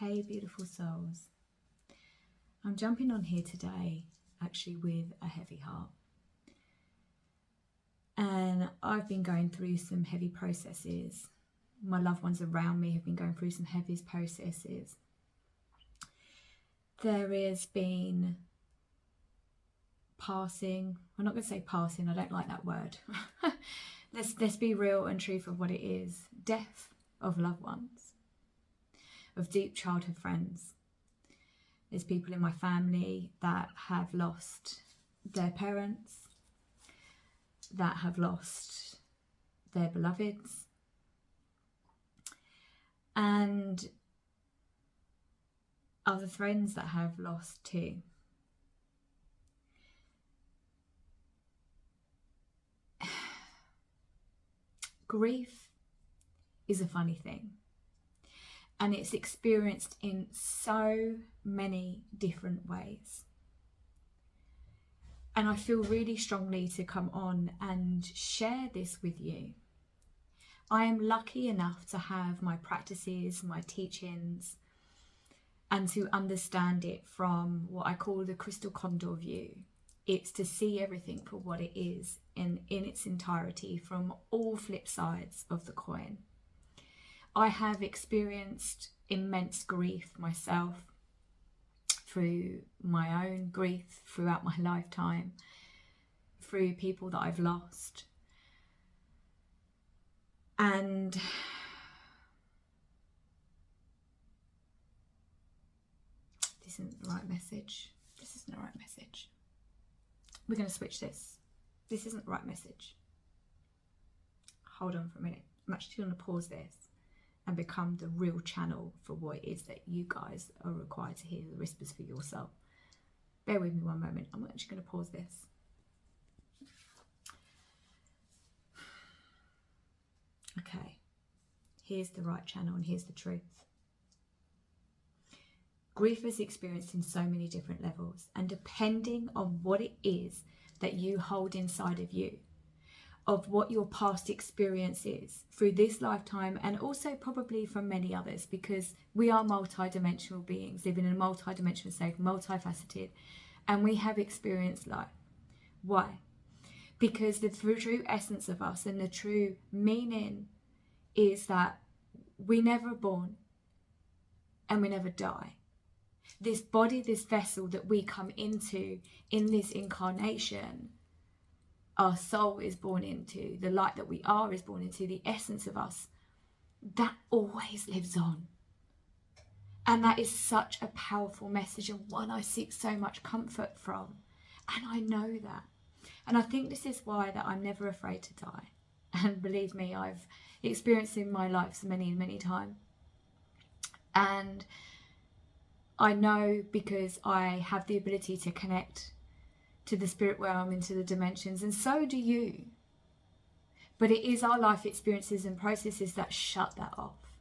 Hey beautiful souls, I'm jumping on here today actually with a heavy heart, and I've been going through some heavy processes. My loved ones around me have been going through some heavy processes. There has been passing, I'm not going to say passing, I don't like that word. Let's be real and true for what it is. Death of loved ones, of deep childhood friends. There's people in my family that have lost their parents, that have lost their beloveds, and other friends that have lost too. Grief is a funny thing, and it's experienced in so many different ways. And I feel really strongly to come on and share this with you. I am lucky enough to have my practices, my teachings, and to understand it from what I call the crystal condor view. It's to see everything for what it is in its entirety from all flip sides of the coin. I have experienced immense grief myself, through my own grief throughout my lifetime, through people that I've lost. And this isn't the right message. This isn't the right message. We're going to switch this. This isn't the right message. Hold on for a minute. I'm actually going to pause this and become the real channel for what it is that you guys are required to hear, the whispers for your soul. Bear with me one moment. I'm actually going to pause this. Okay, here's the right channel and here's the truth. Grief is experienced in so many different levels, and depending on what it is that you hold inside of you, of what your past experience is through this lifetime, and also probably from many others, because we are multi-dimensional beings living in a multi-dimensional state, multifaceted, and we have experienced life. Why? Because the true essence of us and the true meaning is that we never are born and we never die. This body, this vessel that we come into in this incarnation, our soul is born into, the light that we are is born into, the essence of us, that always lives on. And that is such a powerful message, and one I seek so much comfort from. And I know that. And I think this is why that I'm never afraid to die. And believe me, I've experienced in my life so many, many times. And I know because I have the ability to connect to the spirit realm, into the dimensions, and so do you. But it is our life experiences and processes that shut that off.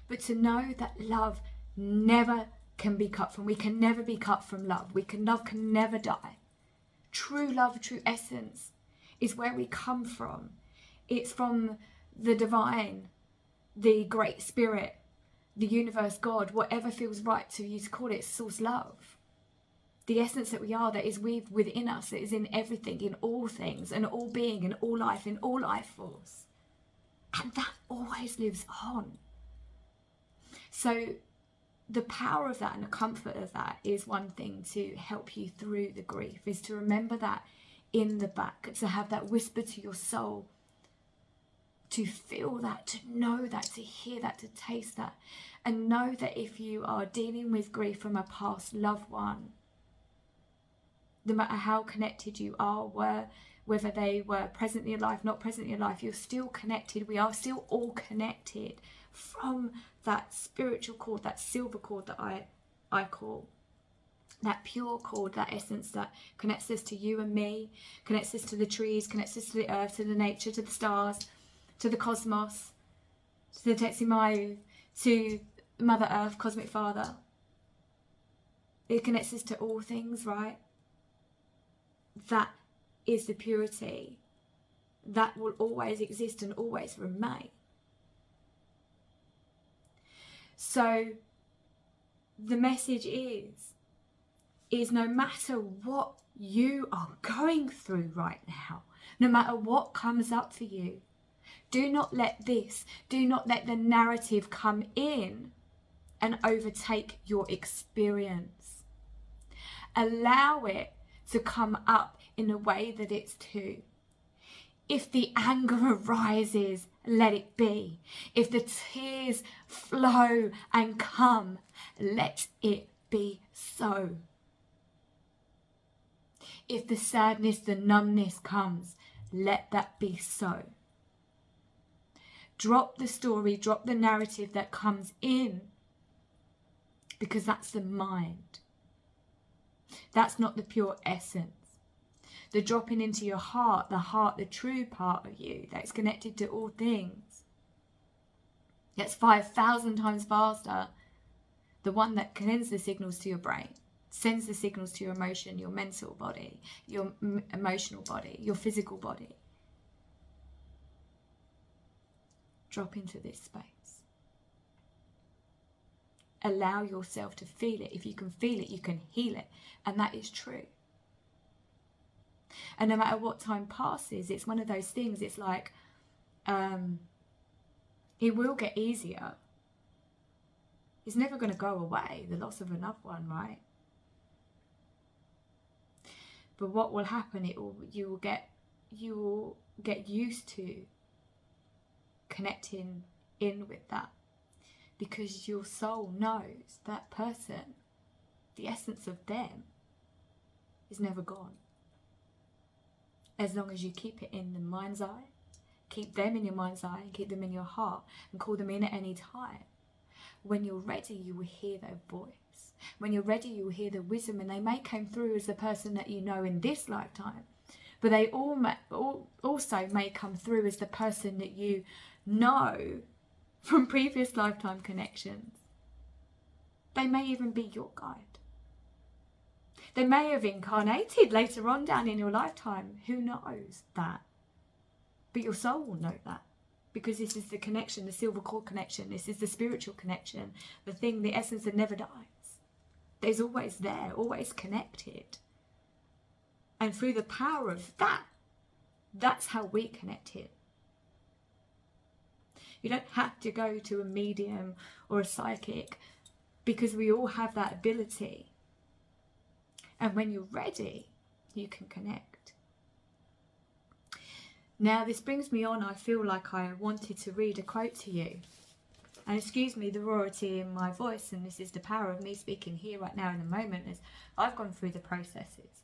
But to know that love never can be cut from, we can never be cut from love. Love can never die. True love, true essence is where we come from. It's from the divine, the great spirit, the universe, God, whatever feels right to you to call it, source love. The essence that we are, that is within us, that is in everything, in all things, and all being, in all life force. And that always lives on. So the power of that and the comfort of that is one thing to help you through the grief, is to remember that in the back, to have that whisper to your soul, to feel that, to know that, to hear that, to taste that, and know that if you are dealing with grief from a past loved one, no matter how connected you are, whether they were present in your life, not present in your life, you're still connected. We are still all connected from that spiritual cord, that silver cord that I call, that pure cord, that essence that connects us to you and me, connects us to the trees, connects us to the earth, to the nature, to the stars, to the cosmos, to the Tetsumayu, to Mother Earth, Cosmic Father. It connects us to all things, right? That is the purity that will always exist and always remain. So the message is no matter what you are going through right now, no matter what comes up for you, do not let the narrative come in and overtake your experience. Allow it to come up in the way that it's to. If the anger arises, let it be. If the tears flow and come, let it be so. If the sadness, the numbness comes, let that be so. Drop the story, drop the narrative that comes in, because that's the mind. That's not the pure essence. The dropping into your heart, the true part of you that's connected to all things. That's 5,000 times faster. The one that sends the signals to your brain, sends the signals to your emotion, your mental body, your emotional body, your physical body. Drop into this space. Allow yourself to feel it. If you can feel it, you can heal it. And that is true. And no matter what time passes, it's one of those things, it's like, it will get easier. It's never going to go away, the loss of a loved one, right? But what will happen, you will get used to connecting in with that, because your soul knows that person, the essence of them, is never gone. As long as you keep it in the mind's eye, keep them in your mind's eye, and keep them in your heart, and call them in at any time. When you're ready, you will hear their voice. When you're ready, you will hear the wisdom, and they may come through as the person that you know in this lifetime, but they also may come through as the person that you know from previous lifetime connections. They may even be your guide. They may have incarnated later on down in your lifetime. Who knows that? But your soul will know that, because this is the connection, the silver cord connection. This is the spiritual connection, the thing, the essence that never dies. There's always there, always connected. And through the power of that, that's how we connect here. You don't have to go to a medium or a psychic, because we all have that ability. And when you're ready, you can connect. Now, this brings me on, I feel like I wanted to read a quote to you. And excuse me, the royalty in my voice, and this is the power of me speaking here right now in the moment, as I've gone through the processes.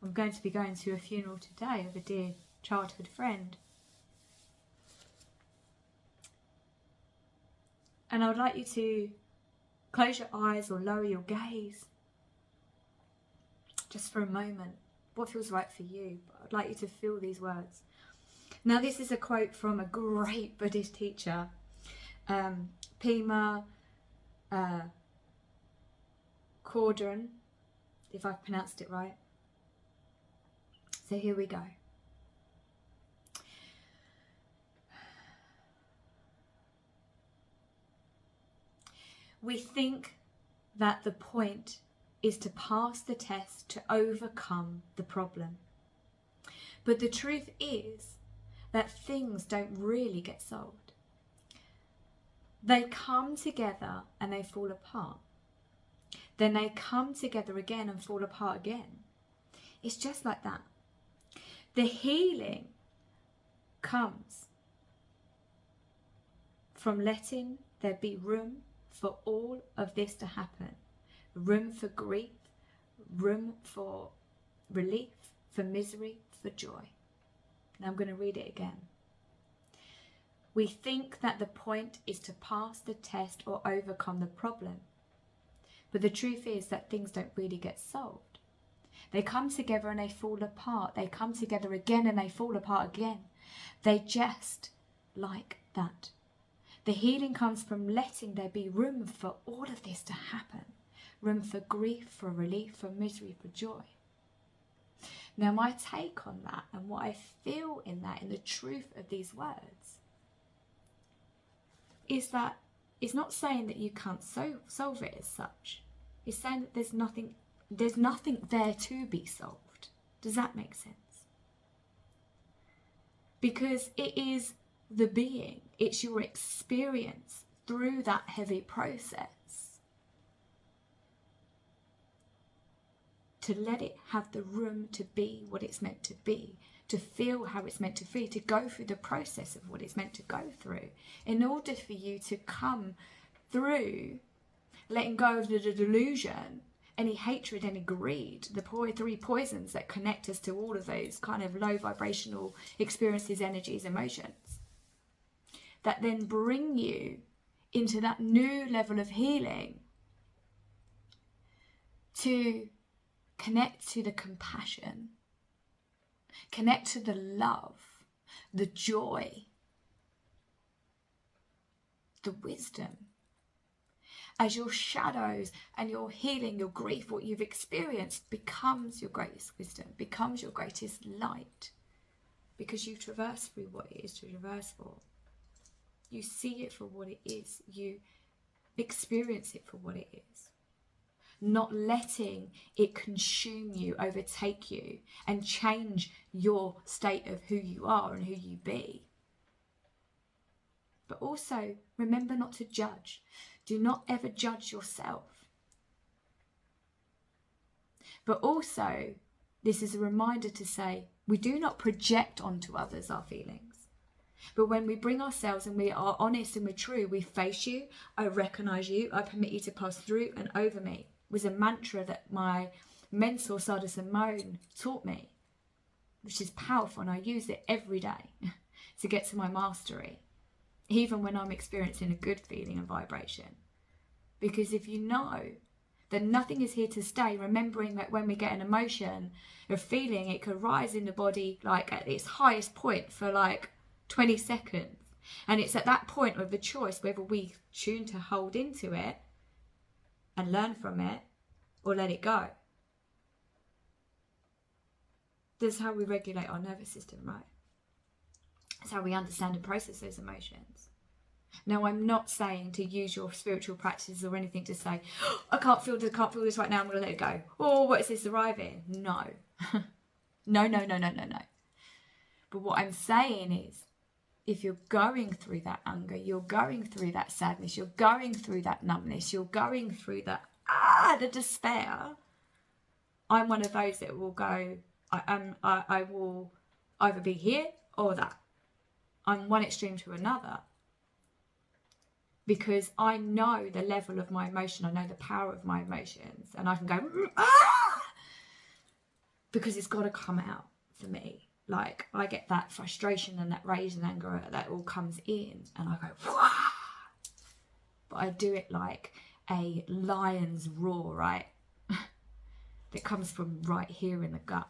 I'm going to be going to a funeral today of a dear childhood friend. And I would like you to close your eyes or lower your gaze just for a moment. What feels right for you? I'd like you to feel these words. Now, this is a quote from a great Buddhist teacher, Pema Chodron, if I've pronounced it right. So here we go. We think that the point is to pass the test to overcome the problem. But the truth is that things don't really get solved. They come together and they fall apart. Then they come together again and fall apart again. It's just like that. The healing comes from letting there be room for all of this to happen. Room for grief, room for relief, for misery, for joy. Now I'm going to read it again. We think that the point is to pass the test or overcome the problem. But the truth is that things don't really get solved. They come together and they fall apart. They come together again and they fall apart again. They just like that. The healing comes from letting there be room for all of this to happen. Room for grief, for relief, for misery, for joy. Now, my take on that and what I feel in that, in the truth of these words, is that it's not saying that you can't solve it as such. It's saying that there's nothing there to be solved. Does that make sense? Because it is the being, it's your experience through that heavy process. To let it have the room to be what it's meant to be, to feel how it's meant to feel, to go through the process of what it's meant to go through, in order for you to come through letting go of the delusion, any hatred, any greed, the three poisons that connect us to all of those kind of low vibrational experiences, energies, emotions, that then bring you into that new level of healing, to connect to the compassion, connect to the love, the joy, the wisdom. As your shadows and your healing, your grief, what you've experienced becomes your greatest wisdom, becomes your greatest light, because you traverse through what it is to traverse for. You see it for what it is. You experience it for what it is. Not letting it consume you, overtake you, and change your state of who you are and who you be. But also, remember not to judge. Do not ever judge yourself. But also, this is a reminder to say, we do not project onto others our feelings. But when we bring ourselves and we are honest and we're true, we face you, I recognize you, I permit you to pass through and over me, was a mantra that my mentor, Sada Simone, taught me, which is powerful, and I use it every day to get to my mastery, even when I'm experiencing a good feeling and vibration. Because if you know that nothing is here to stay, remembering that when we get an emotion or feeling, it could rise in the body like at its highest point for like 20 seconds. And it's at that point of the choice whether we tune to hold into it and learn from it or let it go. This is how we regulate our nervous system, right? It's how we understand and process those emotions. Now, I'm not saying to use your spiritual practices or anything to say, oh, I can't feel this right now, I'm going to let it go. Oh, what is this arriving? No. No. But what I'm saying is, if you're going through that anger, you're going through that sadness, you're going through that numbness, you're going through the despair, I'm one of those that will go, I will either be here or that. I'm one extreme to another. Because I know the level of my emotion, I know the power of my emotions, and I can go, because it's got to come out for me. Like, I get that frustration and that rage and anger that all comes in, and I go, wah! But I do it like a lion's roar, right? That comes from right here in the gut.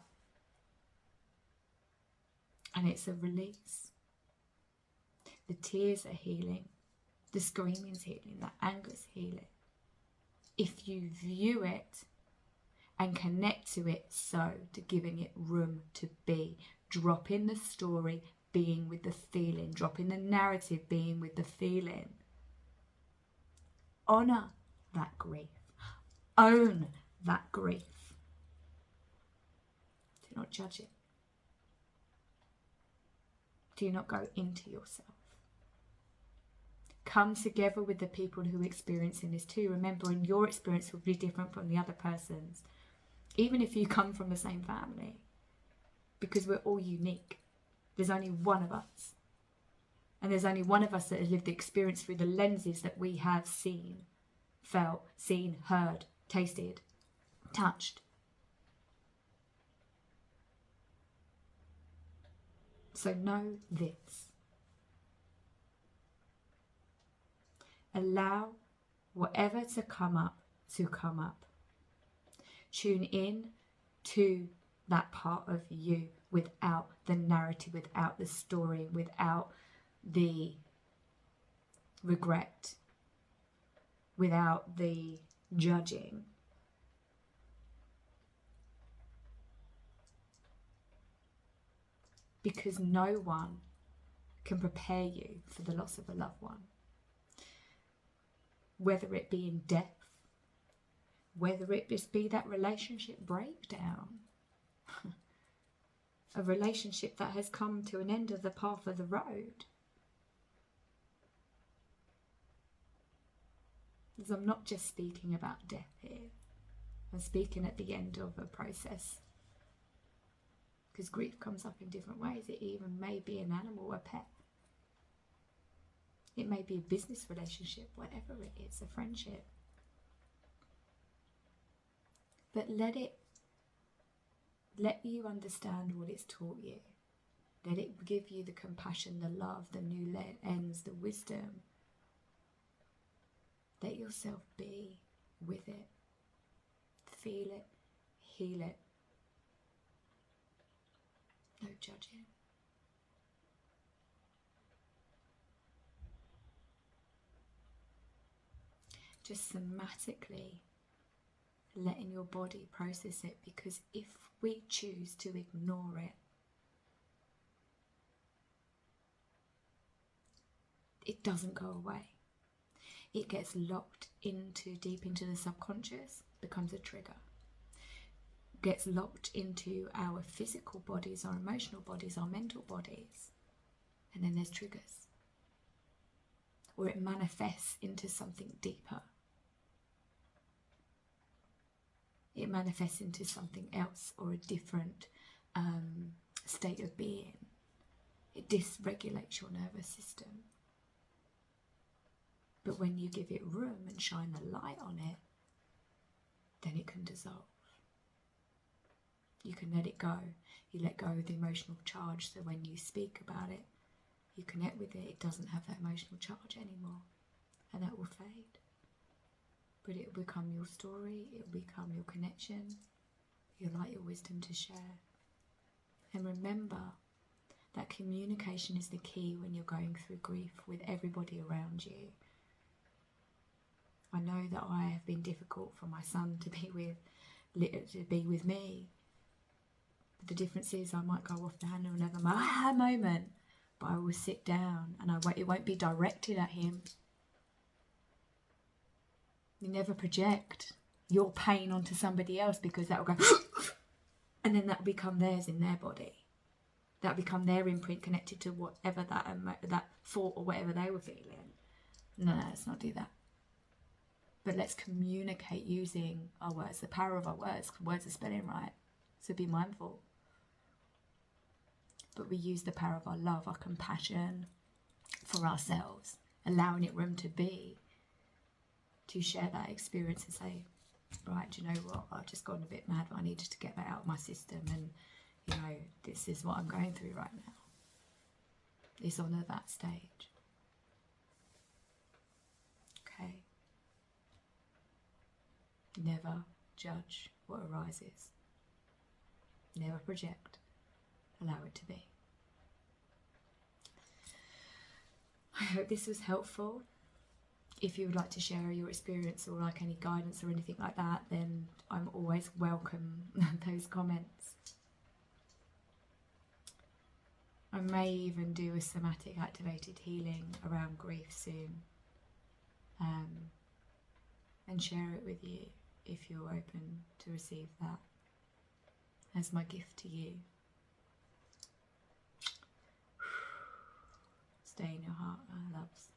And it's a release. The tears are healing. The screaming's healing, the anger's healing. If you view it and connect to it to giving it room to be. Dropping the story, being with the feeling. Dropping the narrative, being with the feeling. Honour that grief. Own that grief. Do not judge it. Do not go into yourself. Come together with the people who are experiencing this too, remembering your experience will be different from the other person's, even if you come from the same family, because we're all unique. There's only one of us, and there's only one of us that has lived the experience through the lenses that we have seen, felt, seen, heard, tasted, touched. So know this. Allow whatever to come up. Tune in to that part of you without the narrative, without the story, without the regret, without the judging. Because no one can prepare you for the loss of a loved one. whether it be in death, whether it just be that relationship breakdown, a relationship that has come to an end of the path of the road. Because I'm not just speaking about death here. I'm speaking at the end of a process. Because grief comes up in different ways. It even may be an animal, a pet. It may be a business relationship, whatever it is, a friendship. But let you understand what it's taught you. Let it give you the compassion, the love, the new ends, the wisdom. Let yourself be with it. Feel it, heal it. No judging. Just somatically letting your body process it, because if we choose to ignore it, it doesn't go away. It gets locked deep into the subconscious, becomes a trigger. Gets locked into our physical bodies, our emotional bodies, our mental bodies. And then there's triggers. Or it manifests into something deeper. It manifests into something else, or a different state of being. It dysregulates your nervous system. But when you give it room and shine the light on it, then it can dissolve. You can let it go. You let go of the emotional charge, so when you speak about it, you connect with it, it doesn't have that emotional charge anymore. And that will fade. But it will become your story, it will become your connection, your light, your wisdom to share. And remember that communication is the key when you're going through grief with everybody around you. I know that I have been difficult for my son to be with me. But the difference is I might go off the handle and have a moment, but I will sit down and it won't be directed at him. You never project your pain onto somebody else, because that will go and then that will become theirs in their body. That will become their imprint connected to whatever that thought or whatever they were feeling. No, let's not do that. But let's communicate using our words, the power of our words. Words are spelling right, so be mindful. But we use the power of our love, our compassion for ourselves, allowing it room to be, to share that experience and say, right, do you know what, I've just gone a bit mad, but I needed to get that out of my system, and you know, this is what I'm going through right now. Let's honour that stage. Okay. Never judge what arises. Never project. Allow it to be. I hope this was helpful. If you would like to share your experience or like any guidance or anything like that, then I'm always welcome those comments. I may even do a somatic activated healing around grief soon, and share it with you if you're open to receive that as my gift to you. Stay in your heart, my loves.